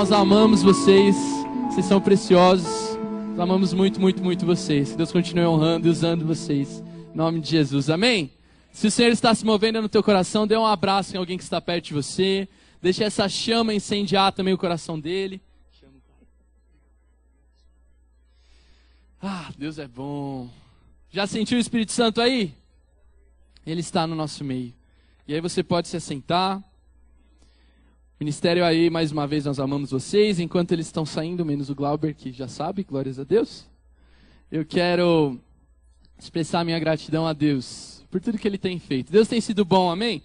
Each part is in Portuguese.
nós amamos vocês, vocês são preciosos, nós amamos muito, muito, muito vocês. Que Deus continue honrando e usando vocês, em nome de Jesus, amém? Se o Senhor está se movendo no teu coração, dê um abraço em alguém que está perto de você, deixe essa chama incendiar também o coração dele. Ah, Deus é bom. Já sentiu o Espírito Santo aí? Ele está no nosso meio. E aí você pode se assentar. Ministério aí, mais uma vez, nós amamos vocês. Enquanto eles estão saindo, menos o Glauber, que já sabe, glórias a Deus. Eu quero expressar minha gratidão a Deus por tudo que Ele tem feito. Deus tem sido bom, amém?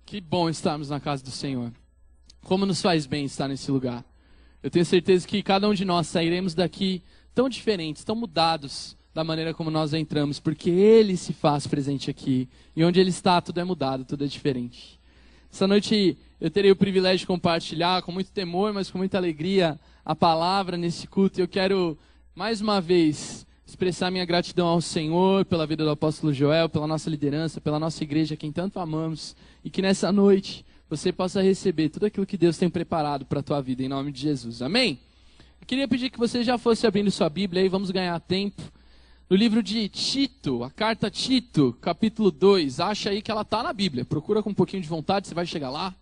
Que bom estarmos na casa do Senhor. Como nos faz bem estar nesse lugar. Eu tenho certeza que cada um de nós sairemos daqui tão diferentes, tão mudados da maneira como nós entramos, porque Ele se faz presente aqui. E onde Ele está, tudo é mudado, tudo é diferente. Essa noite eu terei o privilégio de compartilhar com muito temor, mas com muita alegria, a palavra nesse culto. E eu quero, mais uma vez, expressar minha gratidão ao Senhor pela vida do apóstolo Joel, pela nossa liderança, pela nossa igreja, a quem tanto amamos. E que nessa noite você possa receber tudo aquilo que Deus tem preparado para a tua vida, em nome de Jesus. Amém? Eu queria pedir que você já fosse abrindo sua Bíblia aí, vamos ganhar tempo. No livro de Tito, a carta Tito, capítulo 2, acha aí que ela está na Bíblia. Procura com um pouquinho de vontade, você vai chegar lá.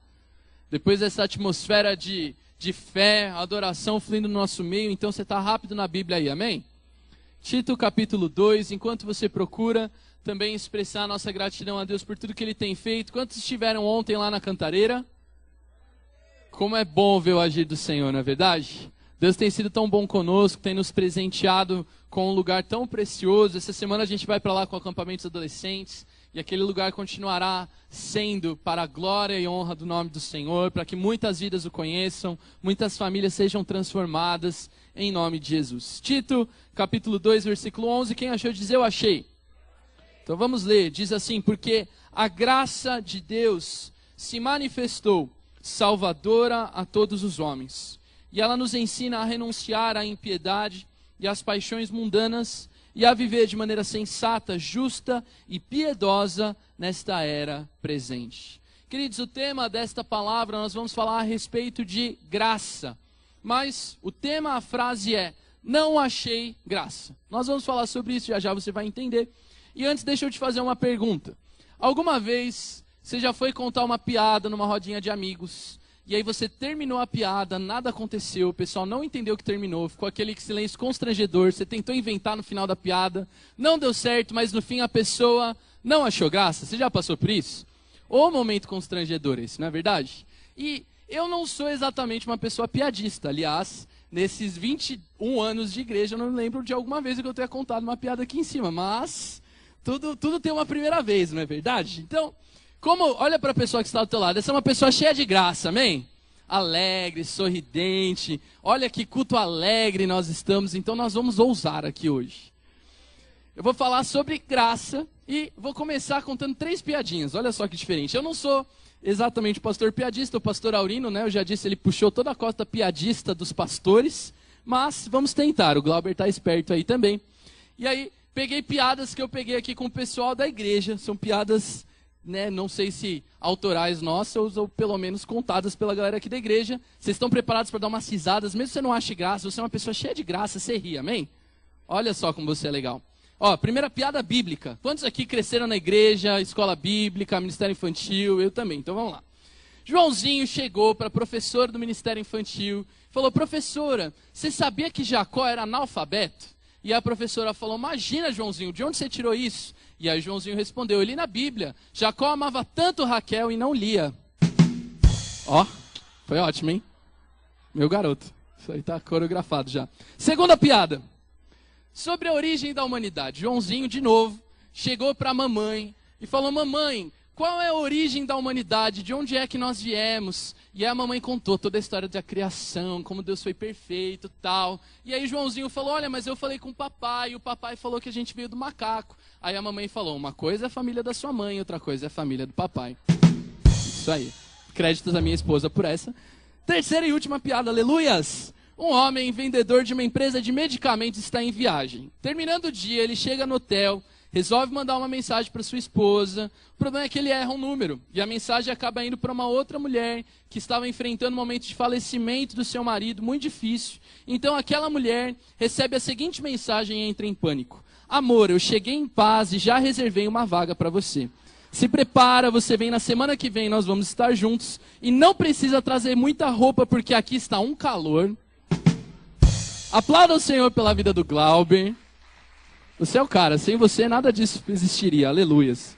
Depois dessa atmosfera de fé, adoração fluindo no nosso meio, então você está rápido na Bíblia aí, amém? Tito, capítulo 2, enquanto você procura também expressar a nossa gratidão a Deus por tudo que Ele tem feito. Quantos estiveram ontem lá na Cantareira? Como é bom ver o agir do Senhor, não é verdade? Deus tem sido tão bom conosco, tem nos presenteado com um lugar tão precioso. Essa semana a gente vai para lá com acampamentos adolescentes e aquele lugar continuará sendo para a glória e honra do nome do Senhor, para que muitas vidas o conheçam, muitas famílias sejam transformadas em nome de Jesus. Tito, capítulo 2, versículo 11, quem achou dizer eu achei. Então vamos ler, diz assim: porque a graça de Deus se manifestou salvadora a todos os homens. E ela nos ensina a renunciar à impiedade e às paixões mundanas e a viver de maneira sensata, justa e piedosa nesta era presente. Queridos, o tema desta palavra nós vamos falar a respeito de graça. Mas o tema, a frase é: não achei graça. Nós vamos falar sobre isso, já já você vai entender. E antes deixa eu te fazer uma pergunta. Alguma vez você já foi contar uma piada numa rodinha de amigos? E aí você terminou a piada, nada aconteceu, o pessoal não entendeu que terminou, ficou aquele silêncio constrangedor, você tentou inventar no final da piada, não deu certo, mas no fim a pessoa não achou graça. Você já passou por isso? Ou momento constrangedor esse, não é verdade? E eu não sou exatamente uma pessoa piadista, aliás, nesses 21 anos de igreja eu não lembro de alguma vez que eu tenha contado uma piada aqui em cima, mas tudo tem uma primeira vez, não é verdade? Então, olha para a pessoa que está do teu lado, essa é uma pessoa cheia de graça, amém? Alegre, sorridente, olha que culto alegre nós estamos, então nós vamos ousar aqui hoje. Eu vou falar sobre graça e vou começar contando 3 piadinhas, olha só que diferente. Eu não sou exatamente pastor piadista, o pastor Aurino, né? Eu já disse, ele puxou toda a cota piadista dos pastores, mas vamos tentar, o Glauber está esperto aí também. E aí, peguei piadas que eu peguei aqui com o pessoal da igreja, são piadas, né, não sei se autorais nossas ou pelo menos contadas pela galera aqui da igreja. Vocês estão preparados para dar umas risadas? Mesmo que você não ache graça, você é uma pessoa cheia de graça, você ri, amém? Olha só como você é legal. Ó, primeira piada bíblica. Quantos aqui cresceram na igreja, escola bíblica, ministério infantil? Eu também, então vamos lá. Joãozinho chegou para a professora do ministério infantil e falou: professora, você sabia que Jacó era analfabeto? E a professora falou: imagina, Joãozinho, de onde você tirou isso? E aí Joãozinho respondeu: eu li na Bíblia, Jacó amava tanto Raquel e não lia. Ó, foi ótimo, hein? Meu garoto, isso aí tá coreografado já. Segunda piada, sobre a origem da humanidade. Joãozinho, de novo, chegou para a mamãe e falou: mamãe, qual é a origem da humanidade? De onde é que nós viemos? E aí a mamãe contou toda a história da criação, como Deus foi perfeito e tal. E aí Joãozinho falou: olha, mas eu falei com o papai, e o papai falou que a gente veio do macaco. Aí a mamãe falou: uma coisa é a família da sua mãe, outra coisa é a família do papai. Isso aí. Créditos à minha esposa por essa. Terceira e última piada, aleluias. Um homem vendedor de uma empresa de medicamentos está em viagem. Terminando o dia, ele chega no hotel, resolve mandar uma mensagem para sua esposa. O problema é que ele erra um número e a mensagem acaba indo para uma outra mulher que estava enfrentando um momento de falecimento do seu marido, muito difícil. Então aquela mulher recebe a seguinte mensagem e entra em pânico: amor, eu cheguei em paz e já reservei uma vaga para você. Se prepara, você vem na semana que vem, nós vamos estar juntos. E não precisa trazer muita roupa, porque aqui está um calor. Aplauda o Senhor pela vida do Glauber. Você é o cara, sem você nada disso existiria, aleluias.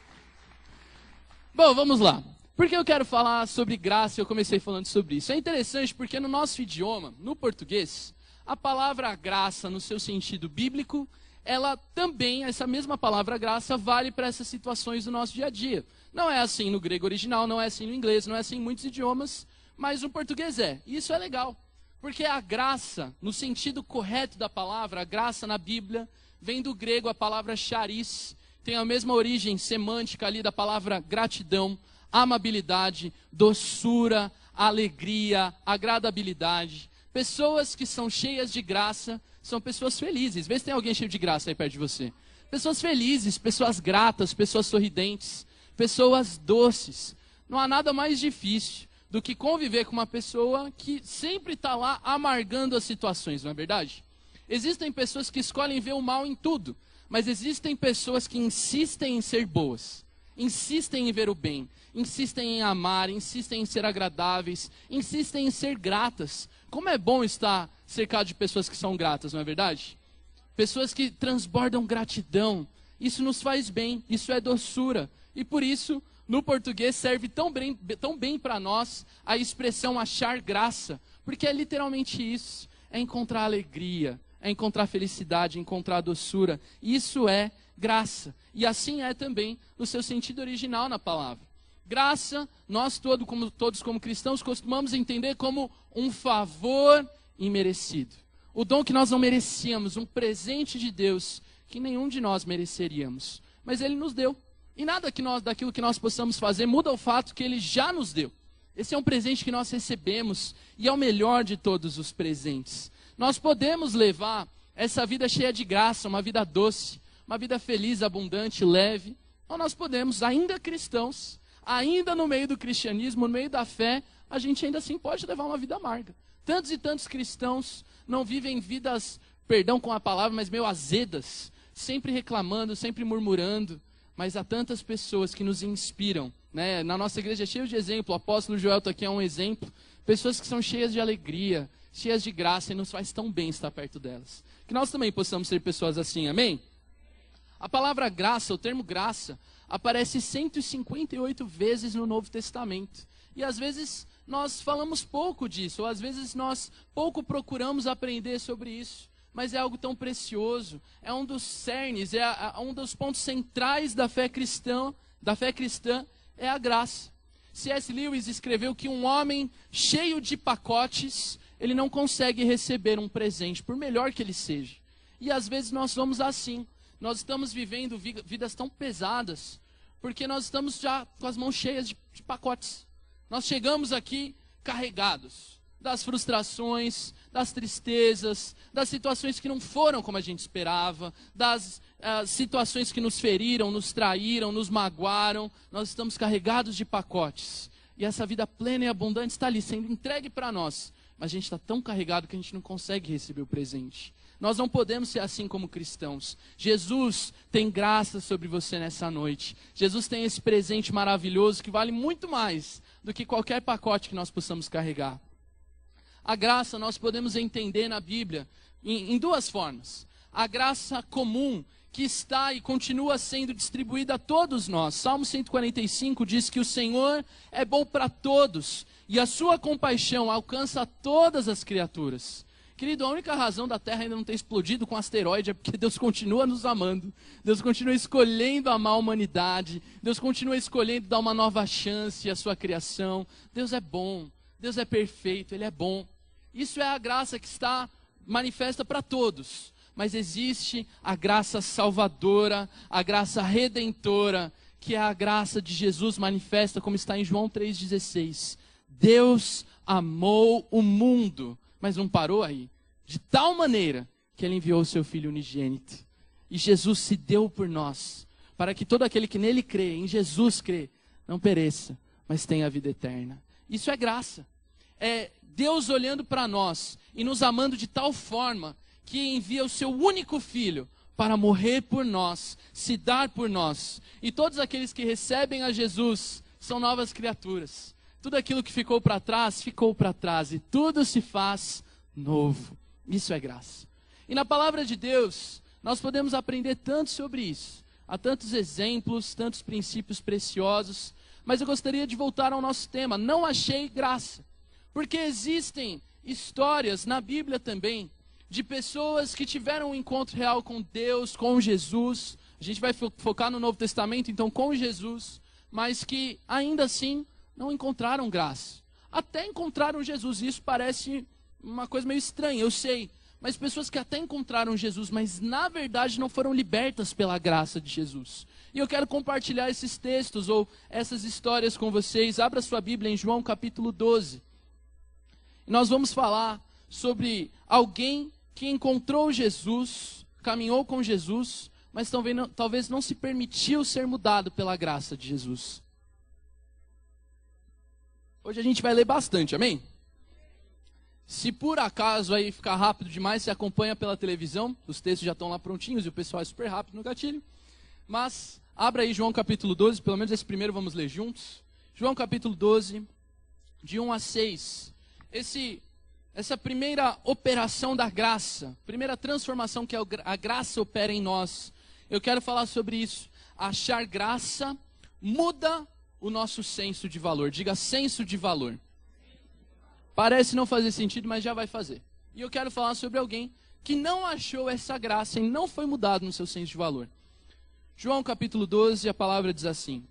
Bom, vamos lá. Por que eu quero falar sobre graça? Eu comecei falando sobre isso. É interessante porque no nosso idioma, no português, a palavra graça, no seu sentido bíblico, ela também, essa mesma palavra graça, vale para essas situações do nosso dia a dia. Não é assim no grego original, não é assim no inglês, não é assim em muitos idiomas, mas no português é. E isso é legal, porque a graça, no sentido correto da palavra, a graça na Bíblia, vem do grego a palavra charis, tem a mesma origem semântica ali da palavra gratidão, amabilidade, doçura, alegria, agradabilidade. Pessoas que são cheias de graça são pessoas felizes. Vê se tem alguém cheio de graça aí perto de você. Pessoas felizes, pessoas gratas, pessoas sorridentes, pessoas doces. Não há nada mais difícil do que conviver com uma pessoa que sempre está lá amargando as situações, não é verdade? Existem pessoas que escolhem ver o mal em tudo, mas existem pessoas que insistem em ser boas, insistem em ver o bem, insistem em amar, insistem em ser agradáveis, insistem em ser gratas. Como é bom estar cercado de pessoas que são gratas, não é verdade? Pessoas que transbordam gratidão. Isso nos faz bem, isso é doçura. E por isso, no português serve tão bem para nós a expressão achar graça, porque é literalmente isso, é encontrar alegria, é encontrar felicidade, é encontrar doçura. Isso é graça. E assim é também no seu sentido original na palavra. Graça, nós todos como cristãos costumamos entender como um favor imerecido. O dom que nós não merecíamos, um presente de Deus que nenhum de nós mereceríamos. Mas Ele nos deu. E nada daquilo que nós possamos fazer muda o fato que Ele já nos deu. Esse é um presente que nós recebemos e é o melhor de todos os presentes. Nós podemos levar essa vida cheia de graça, uma vida doce, uma vida feliz, abundante, leve. Ou nós podemos, ainda cristãos, ainda no meio do cristianismo, no meio da fé, a gente ainda assim pode levar uma vida amarga. Tantos e tantos cristãos não vivem vidas, perdão com a palavra, mas meio azedas, sempre reclamando, sempre murmurando. Mas há tantas pessoas que nos inspiram, né? Na nossa igreja é cheio de exemplo, o apóstolo Joel está aqui é um exemplo. Pessoas que são cheias de alegria, cheias de graça e nos faz tão bem estar perto delas. Que nós também possamos ser pessoas assim, amém? A palavra graça, o termo graça, aparece 158 vezes no Novo Testamento. E às vezes nós falamos pouco disso, ou às vezes nós pouco procuramos aprender sobre isso. Mas é algo tão precioso, é um dos cernes, é um dos pontos centrais da fé cristã, é a graça. C.S. Lewis escreveu que um homem cheio de pacotes, ele não consegue receber um presente, por melhor que ele seja. E às vezes nós somos assim, nós estamos vivendo vidas tão pesadas, porque nós estamos já com as mãos cheias de pacotes. Nós chegamos aqui carregados das frustrações, das tristezas, das situações que não foram como a gente esperava, das situações que nos feriram, nos traíram, nos magoaram. Nós estamos carregados de pacotes. E essa vida plena e abundante está ali, sendo entregue para nós. Mas a gente está tão carregado que a gente não consegue receber o presente. Nós não podemos ser assim como cristãos. Jesus tem graça sobre você nessa noite. Jesus tem esse presente maravilhoso que vale muito mais do que qualquer pacote que nós possamos carregar. A graça nós podemos entender na Bíblia em duas formas. A graça comum que está e continua sendo distribuída a todos nós. Salmo 145 diz que o Senhor é bom para todos e a sua compaixão alcança todas as criaturas. Querido, a única razão da Terra ainda não ter explodido com asteroide é porque Deus continua nos amando. Deus continua escolhendo amar a humanidade. Deus continua escolhendo dar uma nova chance à sua criação. Deus é bom. Deus é perfeito. Ele é bom. Isso é a graça que está manifesta para todos. Mas existe a graça salvadora, a graça redentora, que é a graça de Jesus manifesta, como está em João 3,16. Deus amou o mundo, mas não parou aí. De tal maneira que Ele enviou o seu Filho unigênito. E Jesus se deu por nós. para que todo aquele que nele crê, em Jesus crê, não pereça, mas tenha a vida eterna. Isso é graça. É Deus olhando para nós e nos amando de tal forma que envia o seu único filho para morrer por nós, se dar por nós. E todos aqueles que recebem a Jesus são novas criaturas. Tudo aquilo que ficou para trás, e tudo se faz novo. Isso é graça. E na palavra de Deus, nós podemos aprender tanto sobre isso. Há tantos exemplos, tantos princípios preciosos. Mas eu gostaria de voltar ao nosso tema. Não achei graça. Porque existem histórias na Bíblia também de pessoas que tiveram um encontro real com Deus, com Jesus. A gente vai focar no Novo Testamento, então, com Jesus. Mas que ainda assim não encontraram graça. Até encontraram Jesus. Isso parece uma coisa meio estranha, eu sei. Mas pessoas que até encontraram Jesus, mas na verdade não foram libertas pela graça de Jesus. E eu quero compartilhar esses textos ou essas histórias com vocês. Abra sua Bíblia em João capítulo 12. E nós vamos falar sobre alguém que encontrou Jesus, caminhou com Jesus, mas talvez não se permitiu ser mudado pela graça de Jesus. Hoje a gente vai ler bastante, amém? Se por acaso aí ficar rápido demais, você acompanha pela televisão, os textos já estão lá prontinhos e o pessoal é super rápido no gatilho. Mas abra aí João capítulo 12, pelo menos esse primeiro vamos ler juntos. João capítulo 12, de 1 a 6. Essa primeira operação da graça, primeira transformação que a graça opera em nós. Eu quero falar sobre isso. Achar graça muda o nosso senso de valor. Diga senso de valor. Parece não fazer sentido, mas já vai fazer. E eu quero falar sobre alguém que não achou essa graça e não foi mudado no seu senso de valor. João capítulo 12, a palavra diz assim: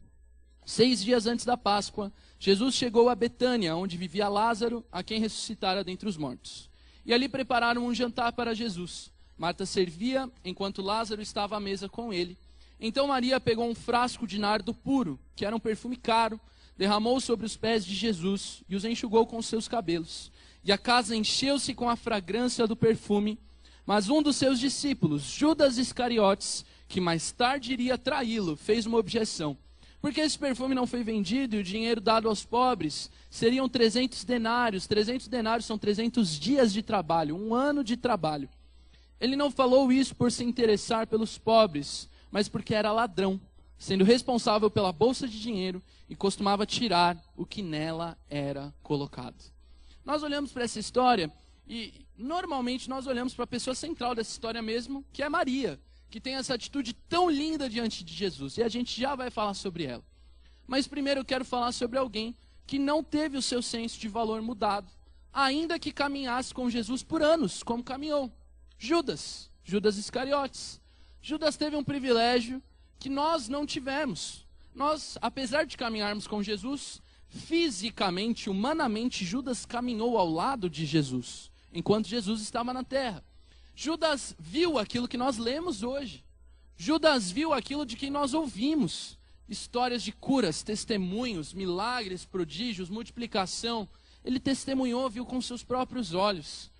6 dias antes da Páscoa, Jesus chegou a Betânia, onde vivia Lázaro, a quem ressuscitara dentre os mortos. E ali prepararam um jantar para Jesus. Marta servia, enquanto Lázaro estava à mesa com ele. Então Maria pegou um frasco de nardo puro, que era um perfume caro, derramou sobre os pés de Jesus e os enxugou com os seus cabelos. E a casa encheu-se com a fragrância do perfume. Mas um dos seus discípulos, Judas Iscariotes, que mais tarde iria traí-lo, fez uma objeção. Porque esse perfume não foi vendido e o dinheiro dado aos pobres seriam 300 denários. 300 denários são 300 dias de trabalho, um ano de trabalho. Ele não falou isso por se interessar pelos pobres, mas porque era ladrão, sendo responsável pela bolsa de dinheiro e costumava tirar o que nela era colocado. Nós olhamos para essa história e normalmente nós olhamos para a pessoa central dessa história mesmo, que é Maria, que tem essa atitude tão linda diante de Jesus. E a gente já vai falar sobre ela. Mas primeiro eu quero falar sobre alguém que não teve o seu senso de valor mudado, ainda que caminhasse com Jesus por anos, como caminhou. Judas Iscariotes. Judas teve um privilégio que nós não tivemos. Nós, apesar de caminharmos com Jesus, fisicamente, humanamente, Judas caminhou ao lado de Jesus, enquanto Jesus estava na terra. Judas viu aquilo que nós lemos hoje. Judas viu aquilo de que nós ouvimos. Histórias de curas, testemunhos, milagres, prodígios, multiplicação. Ele testemunhou, viu com seus próprios olhos.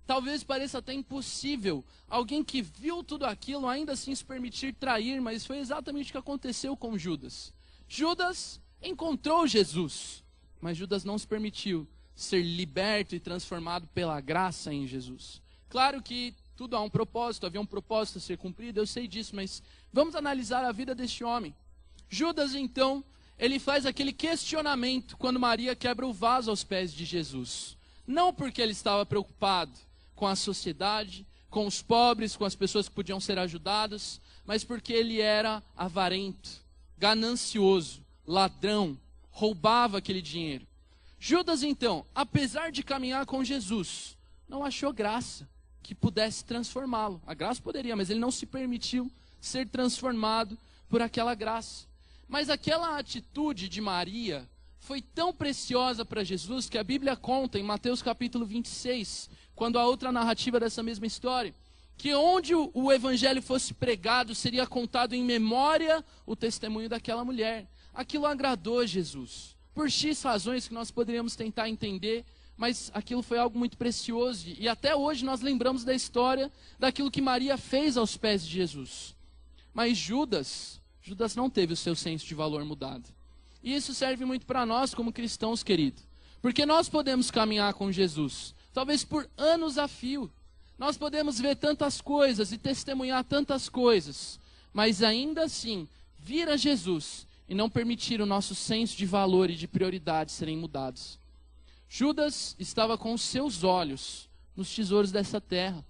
Talvez pareça até impossível alguém que viu tudo aquilo ainda assim se permitir trair, mas foi exatamente o que aconteceu com Judas. Judas encontrou Jesus, mas Judas não se permitiu ser liberto e transformado pela graça em Jesus. Claro que tudo há um propósito, havia um propósito a ser cumprido, eu sei disso, mas vamos analisar a vida deste homem. Judas, então, ele faz aquele questionamento quando Maria quebra o vaso aos pés de Jesus. Não porque ele estava preocupado com a sociedade, com os pobres, com as pessoas que podiam ser ajudadas, mas porque ele era avarento, ganancioso, ladrão, roubava aquele dinheiro. Judas, então, apesar de caminhar com Jesus, não achou graça que pudesse transformá-lo. A graça poderia, mas ele não se permitiu ser transformado por aquela graça. Mas aquela atitude de Maria foi tão preciosa para Jesus que a Bíblia conta em Mateus capítulo 26, quando há outra narrativa dessa mesma história, que onde o evangelho fosse pregado, seria contado em memória o testemunho daquela mulher. Aquilo agradou Jesus, por X razões que nós poderíamos tentar entender, mas aquilo foi algo muito precioso, e até hoje nós lembramos da história daquilo que Maria fez aos pés de Jesus. Mas Judas Judas não teve o seu senso de valor mudado. E isso serve muito para nós como cristãos, querido. Porque nós podemos caminhar com Jesus, talvez por anos a fio. Nós podemos ver tantas coisas e testemunhar tantas coisas, mas ainda assim, vir a Jesus e não permitir o nosso senso de valor e de prioridade serem mudados. Judas estava com os seus olhos nos tesouros dessa terra.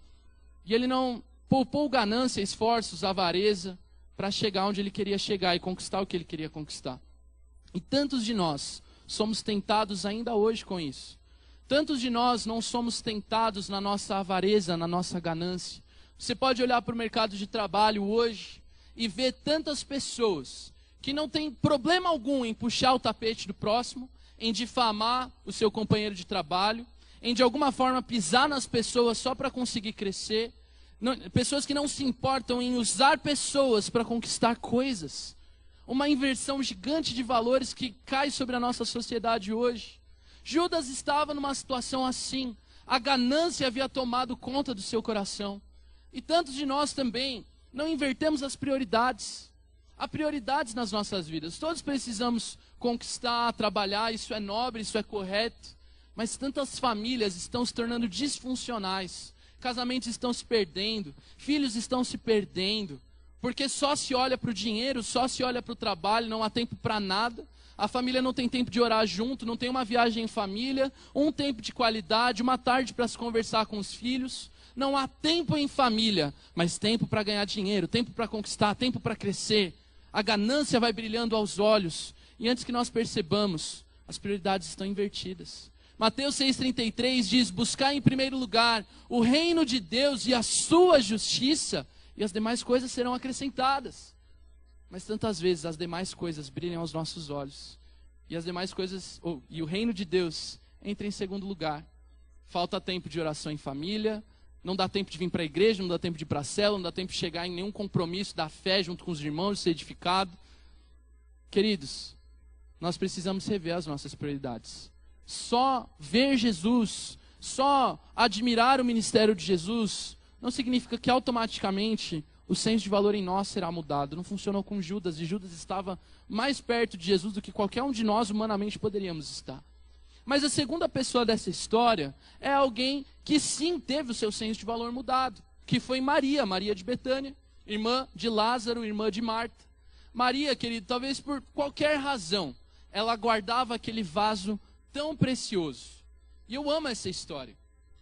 E ele não poupou ganância, esforços, avareza para chegar onde ele queria chegar e conquistar o que ele queria conquistar. E tantos de nós somos tentados ainda hoje com isso. Tantos de nós não somos tentados na nossa avareza, na nossa ganância. Você pode olhar para o mercado de trabalho hoje e ver tantas pessoas que não têm problema algum em puxar o tapete do próximo, em difamar o seu companheiro de trabalho, em de alguma forma pisar nas pessoas só para conseguir crescer. Pessoas que não se importam em usar pessoas para conquistar coisas. Uma inversão gigante de valores que cai sobre a nossa sociedade hoje. Judas estava numa situação assim. A ganância havia tomado conta do seu coração. E tantos de nós também não invertemos as prioridades. Há prioridades nas nossas vidas. Todos precisamos conquistar, trabalhar, isso é nobre, isso é correto. Mas tantas famílias estão se tornando disfuncionais. Casamentos estão se perdendo, filhos estão se perdendo, porque só se olha para o dinheiro, só se olha para o trabalho, não há tempo para nada. A família não tem tempo de orar junto, não tem uma viagem em família, um tempo de qualidade, uma tarde para se conversar com os filhos. Não há tempo em família, mas tempo para ganhar dinheiro, tempo para conquistar, tempo para crescer. A ganância vai brilhando aos olhos, e antes que nós percebamos, as prioridades estão invertidas. Mateus 6,33 diz: buscar em primeiro lugar o reino de Deus e a sua justiça, e as demais coisas serão acrescentadas. Mas tantas vezes as demais coisas brilham aos nossos olhos, e as demais coisas, e o reino de Deus entra em segundo lugar. Falta tempo de oração em família, não dá tempo de vir para a igreja, não dá tempo de ir para a célula, não dá tempo de chegar em nenhum compromisso da fé junto com os irmãos, de ser edificado. Queridos, nós precisamos rever as nossas prioridades. Só ver Jesus, só admirar o ministério de Jesus, não significa que automaticamente o senso de valor em nós será mudado. Não funcionou com Judas, e Judas estava mais perto de Jesus do que qualquer um de nós humanamente poderíamos estar. Mas a segunda pessoa dessa história é alguém que sim teve o seu senso de valor mudado, que foi Maria, Maria de Betânia, irmã de Lázaro, irmã de Marta. Maria, querido, talvez por qualquer razão, ela guardava aquele vaso tão precioso. E eu amo essa história,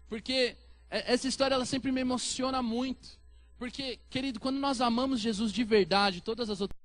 porque essa história ela sempre me emociona muito. Porque, querido, quando nós amamos Jesus de verdade, todas as outras